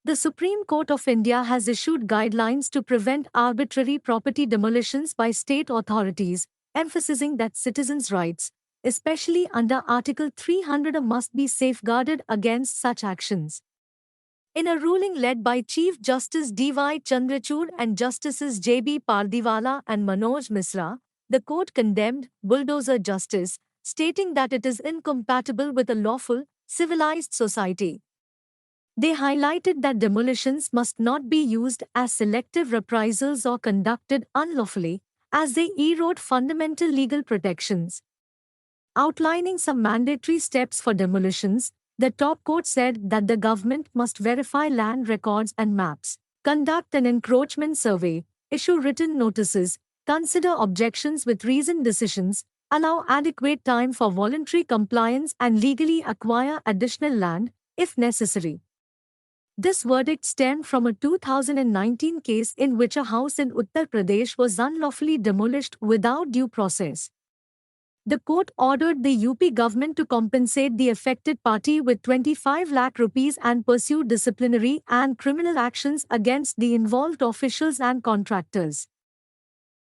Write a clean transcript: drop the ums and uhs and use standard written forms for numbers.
The Supreme Court of India has issued guidelines to prevent arbitrary property demolitions by state authorities, emphasizing that citizens' rights, especially under Article 300, must be safeguarded against such actions. In a ruling led by Chief Justice D.Y. Chandrachud and Justices J.B. Pardiwala and Manoj Misra, the court condemned bulldozer justice, stating that it is incompatible with a lawful, civilized society. They highlighted that demolitions must not be used as selective reprisals or conducted unlawfully, as they erode fundamental legal protections. Outlining some mandatory steps for demolitions, the top court said that the government must verify land records and maps, conduct an encroachment survey, issue written notices, consider objections with reasoned decisions, allow adequate time for voluntary compliance, and legally acquire additional land, if necessary. This verdict stemmed from a 2019 case in which a house in Uttar Pradesh was unlawfully demolished without due process. The court ordered the UP government to compensate the affected party with 25 lakh rupees and pursue disciplinary and criminal actions against the involved officials and contractors.